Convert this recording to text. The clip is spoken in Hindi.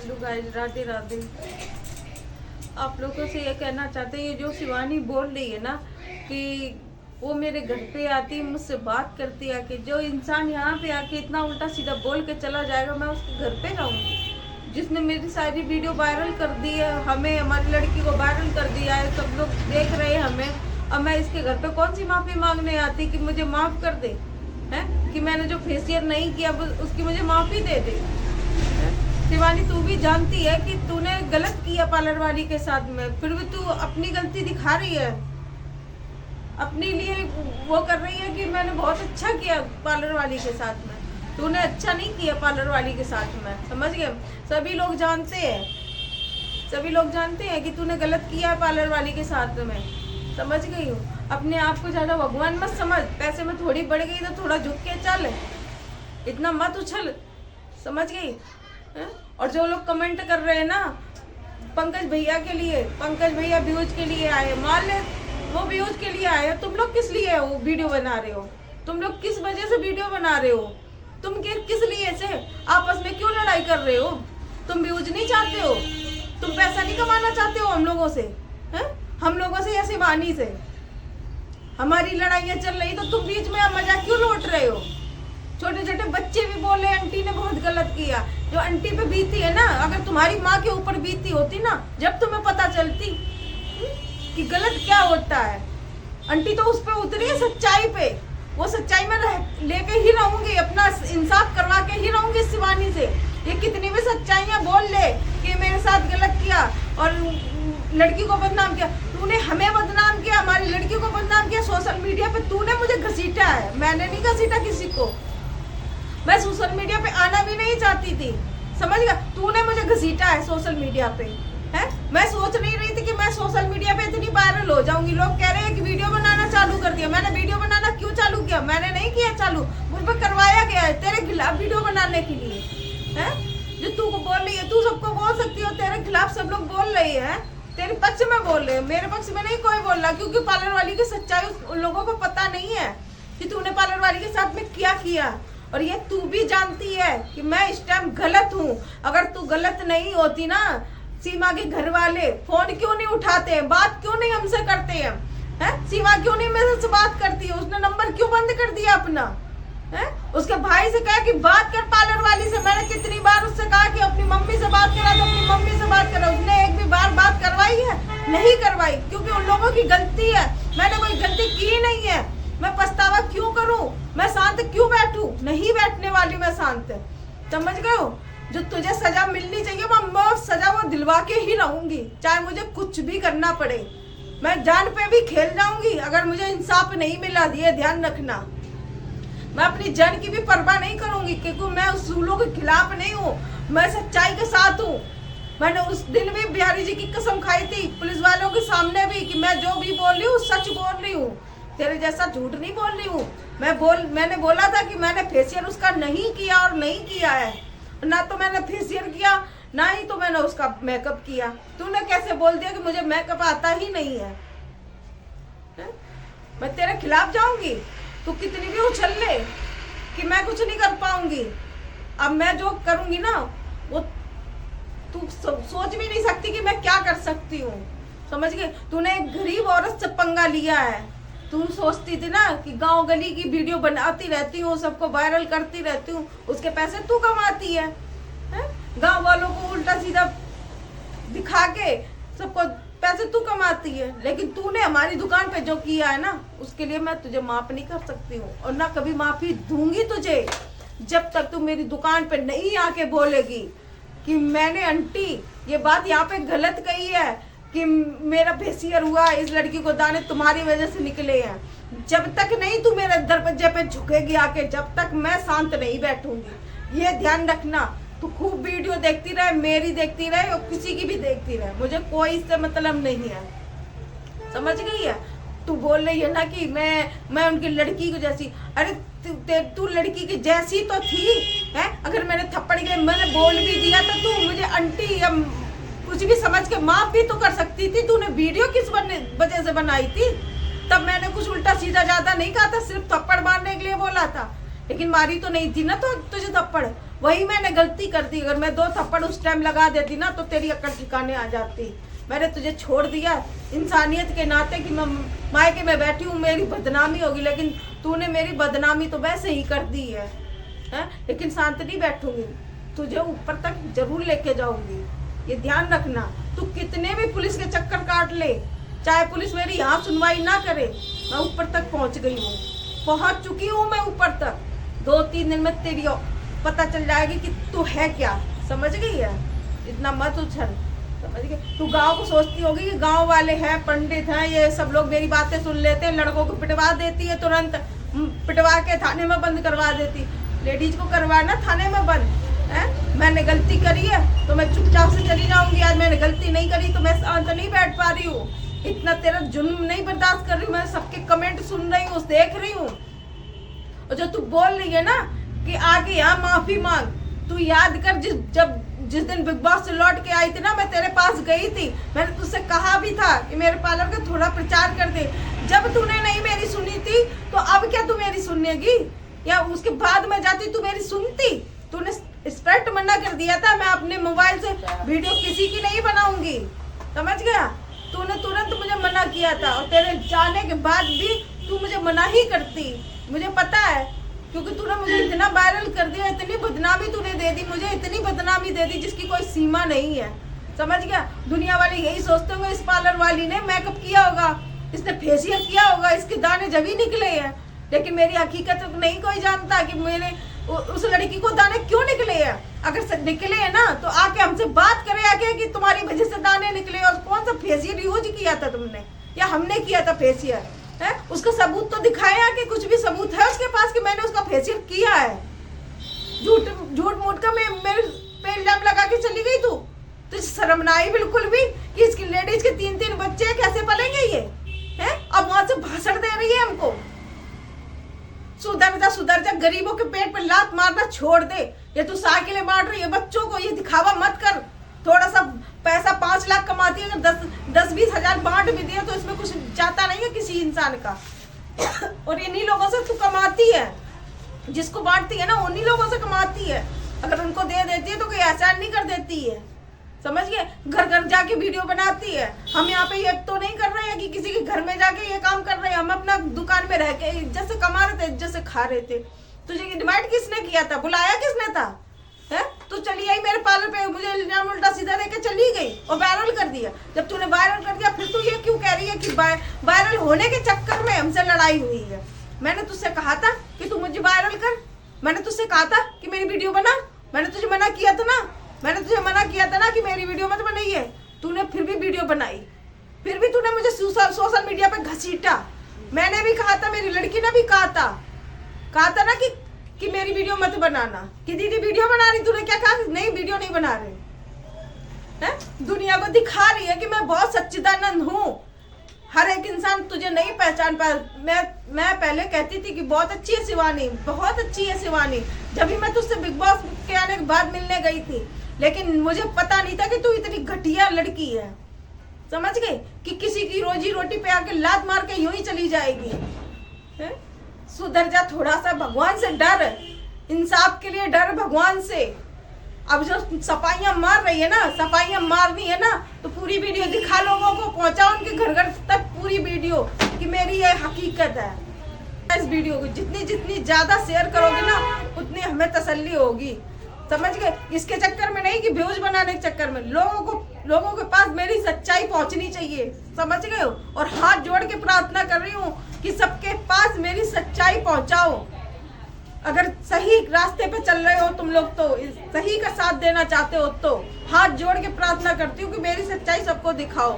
Hello guys, Radhe Radhe. आप लोगों से ये कहना चाहते हैं, ये जो शिवानी बोल रही है ना कि वो मेरे घर पे आती, मुझसे बात करती है, कि जो इंसान यहाँ पे आके इतना उल्टा सीधा बोल के चला जाएगा, मैं उसके घर पे जाऊँगी। जिसने मेरी सारी वीडियो वायरल कर दी है, हमें, हमारी लड़की को वायरल कर दिया है, सब लोग देख रहे हैं हमें। अब मैं इसके घर पे कौन सी माफ़ी मांगने आती कि मुझे माफ़ कर दे, है कि मैंने जो फेशियल नहीं किया उसकी मुझे माफ़ी दे दे। शिवानी, तू भी जानती है कि तूने गलत किया पार्लर वाली के साथ में, फिर भी तू अपनी गलती दिखा रही है, अपने लिए वो कर रही है कि मैंने बहुत अच्छा किया पार्लर वाली के साथ में। तूने अच्छा नहीं किया पार्लर वाली के साथ में, समझ गए? सभी लोग जानते हैं, सभी लोग जानते हैं कि तूने गलत किया है पार्लर वाली के साथ में, समझ गई हूँ। अपने आप को ज़्यादा भगवान मत समझ, पैसे में थोड़ी बढ़ गई तो थोड़ा झुक के चल, इतना मत उछल, समझ गई? और जो लोग कमेंट कर रहे हैं ना पंकज भैया के लिए, पंकज भैया व्यूज के लिए आए, मान ले वो व्यूज के लिए आए, तुम लोग किस लिए वो वीडियो बना रहे हो? तुम लोग किस वजह से वीडियो बना रहे हो? तुम किस लिए से आपस में क्यों लड़ाई कर रहे हो? तुम व्यूज नहीं चाहते हो? तुम पैसा नहीं कमाना चाहते हो हम लोगों से? हैं? हम लोगों से या शिवानी से? हमारी लड़ाइयाँ चल रही तो तुम बीच में मजा क्यों लौट रहे हो? छोटे छोटे बच्चे भी बोले आंटी ने बहुत गलत किया। जो आंटी पे बीती है ना, अगर तुम्हारी माँ के ऊपर बीती होती ना, जब तुम्हें पता चलती कि गलत क्या होता है। आंटी तो उस पे उतरी है सच्चाई पे, वो सच्चाई में लेके ही रहूंगी, अपना इंसाफ करवा के ही रहूंगी शिवानी से। ये कितनी भी सच्चाइयाँ बोल ले कि मेरे साथ गलत किया और लड़की को बदनाम किया, तूने हमें बदनाम किया, हमारी लड़की को बदनाम किया सोशल मीडिया पे, तूने मुझे घसीटा है, मैंने नहीं घसीटा किसी को। मैं सोशल मीडिया पे आना भी नहीं चाहती थी, समझ गया? तूने मुझे घसीटा है सोशल मीडिया पे, है? मैं सोच नहीं रही थी कि मैं सोशल मीडिया पे इतनी वायरल हो जाऊंगी। लोग कह रहे हैं कि वीडियो बनाना चालू कर दिया। मैंने वीडियो बनाना क्यों चालू किया? मैंने नहीं किया चालू, मुझ पर करवाया गया है तेरे खिलाफ वीडियो बनाने के लिए, है? जो तू को बोल रही है, तू सबको बोल सकती हो, तेरे खिलाफ सब लोग बोल रहे हैं, तेरे पक्ष में बोल रहे हैं, मेरे पक्ष में नहीं कोई बोल रहा, क्योंकि पार्लर वाली की सच्चाई उन लोगों को पता नहीं है कि तूने पार्लर वाली के साथ में क्या किया। और ये तू भी जानती है कि मैं इस टाइम गलत हूँ। अगर तू गलत नहीं होती ना, सीमा के घर वाले फोन क्यों नहीं उठाते हैं, बात क्यों नहीं हमसे करते हैं, है? सीमा क्यों नहीं मेरे से बात करती है? उसने नंबर क्यों बंद कर दिया अपना, है? उसके भाई से कहा कि बात कर पार्लर वाली से। मैंने कितनी बार उससे कहा कि अपनी मम्मी से बात करा, तो अपनी मम्मी से बात करा, उसने एक भी बार बात करवाई है? नहीं करवाई, क्योंकि उन लोगों की गलती है, मैंने कोई गलती की नहीं है। मैं पछतावा क्यों करूं? मैं शांत क्यों बैठूं? नहीं बैठने वाली मैं शांत, समझ गए हो? जो तुझे सजा मिलनी चाहिए मैं सजा वो दिलवा के ही रहूंगी, चाहे मुझे कुछ भी करना पड़े। मैं जान पे भी खेल जाऊंगी अगर मुझे इंसाफ नहीं मिला, ये ध्यान रखना। मैं अपनी जान की भी परवाह नहीं करूंगी, क्योंकि मैं उसूलों के खिलाफ नहीं हूँ, मैं सच्चाई के साथ हूँ। मैंने उस दिन भी बिहारी जी की कसम खाई थी पुलिस वालों के सामने भी कि मैं जो भी बोल रही हूँ सच बोल रही हूँ, तेरे जैसा झूठ नहीं बोल रही हूँ। मैंने बोला था कि मैंने फेशियल उसका नहीं किया और नहीं किया है, ना तो मैंने फेशियल किया ना ही तो मैंने उसका मेकअप किया। तूने कैसे बोल दिया कि मुझे मेकअप आता ही नहीं है? मैं तेरे खिलाफ जाऊंगी, तू कितनी भी उछल ले कि मैं कुछ नहीं कर पाऊंगी। अब मैं जो करूंगी ना वो तू सोच भी नहीं सकती कि मैं क्या कर सकती हूँ, समझ गई? तूने एक गरीब औरत से पंगा लिया है। तू सोचती थी ना कि गांव गली की वीडियो बनाती रहती हूँ, सबको वायरल करती रहती हूँ, उसके पैसे तू कमाती है, गांव वालों को उल्टा सीधा दिखा के सबको पैसे तू कमाती है। लेकिन तूने हमारी दुकान पे जो किया है ना, उसके लिए मैं तुझे माफ नहीं कर सकती हूँ और ना कभी माफी दूंगी तुझे, जब तक तू मेरी दुकान पे नहीं आके बोलेगी कि मैंने आंटी ये बात यहाँ पे गलत कही है कि मेरा फेशियल हुआ, इस लड़की को दाने तुम्हारी वजह से निकले हैं। जब तक नहीं तू मेरे दरवाजे पे झुकेगी आके, जब तक मैं शांत नहीं बैठूंगी, ये ध्यान रखना। तू खूब वीडियो देखती रहे, मेरी देखती रहे और किसी की भी देखती रहे, मुझे कोई इससे मतलब नहीं है, समझ गई है? तू बोल रही है ना कि मैं उनकी लड़की को जैसी, अरे तू लड़की की जैसी तो थी, है? अगर मैंने थप्पड़ के मैंने बोल भी दिया तो तू मुझे आंटी या कुछ भी समझ के माफ भी तो कर सकती थी। तूने वीडियो किस वजह से बनाई थी? तब मैंने कुछ उल्टा सीधा ज्यादा नहीं कहा था, सिर्फ थप्पड़ मारने के लिए बोला था, लेकिन मारी तो नहीं थी ना तो तुझे थप्पड़। वही मैंने गलती कर दी। अगर मैं 2 थप्पड़ उस टाइम लगा देती ना तो तेरी अक्ल ठिकाने आ जाती। मैंने तुझे छोड़ दिया इंसानियत के नाते कि मैं मायके में बैठी हूँ, मेरी बदनामी होगी, लेकिन तूने मेरी बदनामी तो वैसे ही कर दी है। लेकिन शांत नहीं बैठूंगी, तुझे ऊपर तक जरूर लेके जाऊंगी, ये ध्यान रखना। तू कितने भी पुलिस के चक्कर काट ले, चाहे पुलिस मेरी यहाँ सुनवाई ना करे, मैं ऊपर तक पहुँच गई हूँ, पहुँच चुकी हूँ मैं ऊपर तक। 2-3 दिन में तेरी पता चल जाएगी कि तू है क्या, समझ गई है? इतना मत उछल, समझ गई? तू गांव को सोचती होगी कि गांव वाले हैं, पंडित हैं, ये सब लोग मेरी बातें सुन लेते हैं, लड़कों को पिटवा देती है, तुरंत पिटवा के थाने में बंद करवा देती। लेडीज को करवाना थाने में बंद है? मैंने गलती करी है तो मैं चुपचाप से चली जाऊंगी। आज मैंने गलती नहीं करी तो मैं शांत नहीं बैठ पा रही हूँ, इतना तेरा जुल्म नहीं बर्दाश्त कर रही हूँ। मैं सबके कमेंट सुन रही हूँ, देख रही हूँ। और जो तू बोल रही है ना कि आगे यहाँ माफी मांग, तू याद कर जिस दिन बिग बॉस से लौट के आई थी ना, मैं तेरे पास गई थी, मैंने तुझसे कहा भी था कि मेरे पार्लर का थोड़ा प्रचार कर दे। जब तूने नहीं मेरी सुनी थी तो अब क्या तू मेरी सुनेगी? या उसके बाद में जाती तू मेरी सुनती? तूने स्ट्रेट मना कर दिया था, मैं अपने मोबाइल से वीडियो किसी की नहीं बनाऊंगी, समझ गया? तूने तुरंत मुझे मना किया था और तेरे जाने के बाद भी तू मुझे मना ही करती, मुझे पता है, क्योंकि तूने मुझे इतना वायरल कर दिया, इतनी बदनामी तूने दे दी मुझे, इतनी बदनामी दे दी जिसकी कोई सीमा नहीं है, समझ गया? दुनिया वाले यही सोचते होंगे इस पार्लर वाली ने मेकअप किया होगा, इसने फेशियल किया होगा, इसके दाने जब ही निकले हैं। लेकिन मेरी हकीकत तो नहीं कोई जानता कि मेरे उस लड़की को दाने क्यों निकले हैं। अगर निकले हैं ना तो आके हमसे बात करे आके कि तुम्हारी वजह से दाने निकले, और कौन सा फेशियल यूज किया था तुमने या हमने किया था फेशियल, है? उसका सबूत तो दिखाया कि कुछ भी सबूत है उसके पास कि मैंने उसका फेशियल किया है? झूठ मूठ का मेरे पे इल्जाम लगा के चली गई तू। तो शर्म ना आई बिल्कुल भी कि इसकी लेडीज के 3-3 बच्चे कैसे पलेंगे ये, है? अब वहां से भाषण दे रही है हमको, सुधर जा, गरीबों के पेट पे लात मारना छोड़ दे। ये तू साइकिलें बांट रही है बच्चों को, ये दिखावा मत कर। थोड़ा सा पैसा 5 लाख कमाती है, अगर 10-20 हजार बांट भी दिए तो इसमें कुछ जाता नहीं है किसी इंसान का। और इन्हीं लोगों से तू कमाती है, जिसको बांटती है ना उन्हीं लोगों से कमाती है। अगर उनको दे देती है तो कोई एहसान नहीं कर देती है, समझ गए? घर घर जाके वीडियो बनाती है। हम यहाँ पे ये तो नहीं कर रहे हैं कि किसी के घर में जाके ये काम कर रहे हैं, हम अपना दुकान में रह के इज्जत से कमा रहे थे, इज्जत से खा रहे थे। तुझे इनवाइट किसने किया था, बुलाया किसने था, है? तू चली आई मेरे पार्लर पे, मुझे इल्जाम उल्टा सीधा देके चली गई और वायरल कर दिया। जब तूने वायरल कर दिया फिर तू ये क्यों कह रही है कि वायरल होने के चक्कर में हमसे लड़ाई हुई है? मैंने तुझसे कहा था कि तू मुझे वायरल कर, मैंने तुझसे कहा था कि मेरी वीडियो बना, मैंने तुझे मना किया था ना, मैंने तुझे मना किया था ना कि मेरी वीडियो मत बनाइए। तूने फिर भी वीडियो बनाई, फिर भी तूने मुझे सोशल मीडिया पे घसीटा। मैंने भी कहा था, मेरी लड़की ने भी कहा था ना कि मेरी वीडियो मत बनाना, कि दीदी वीडियो बना रही, तूने क्या कहा? नहीं, वीडियो नहीं बना रहे हैं। दुनिया को दिखा रही है कि मैं बहुत सच्चिदानंद हूँ। हर एक इंसान तुझे नहीं पहचान पाया। मैं पहले कहती थी कि बहुत अच्छी है शिवानी, बहुत अच्छी है शिवानी, जब भी मैं तुझसे बिग बॉस के आने के बाद मिलने गई थी, लेकिन मुझे पता नहीं था कि तू इतनी घटिया लड़की है, समझ गई? कि किसी की रोजी रोटी पे आके लात मार के यूं ही चली जाएगी, है? सुधर जा थोड़ा सा, भगवान से डर, इंसाफ के लिए डर भगवान से। अब जो सफाइयां मार रही है ना, सफाइयां मारनी है ना तो पूरी वीडियो दिखा, लोगों को पहुंचा उनके घर घर तक पूरी वीडियो कि मेरी ये हकीकत है। इस वीडियो को जितनी ज्यादा शेयर करोगे ना उतनी हमें तसल्ली होगी, समझ गए? इसके चक्कर में नहीं कि व्यूज बनाने के चक्कर में, लोगों के पास मेरी सच्चाई पहुंचनी चाहिए, समझ गए हो? और हाथ जोड़ के प्रार्थना कर रही हूँ कि सबके पास मेरी सच्चाई पहुंचाओ। अगर सही रास्ते पे चल रहे हो तुम लोग, तो सही का साथ देना चाहते हो, तो हाथ जोड़ के प्रार्थना करती हूँ कि मेरी सच्चाई सबको दिखाओ।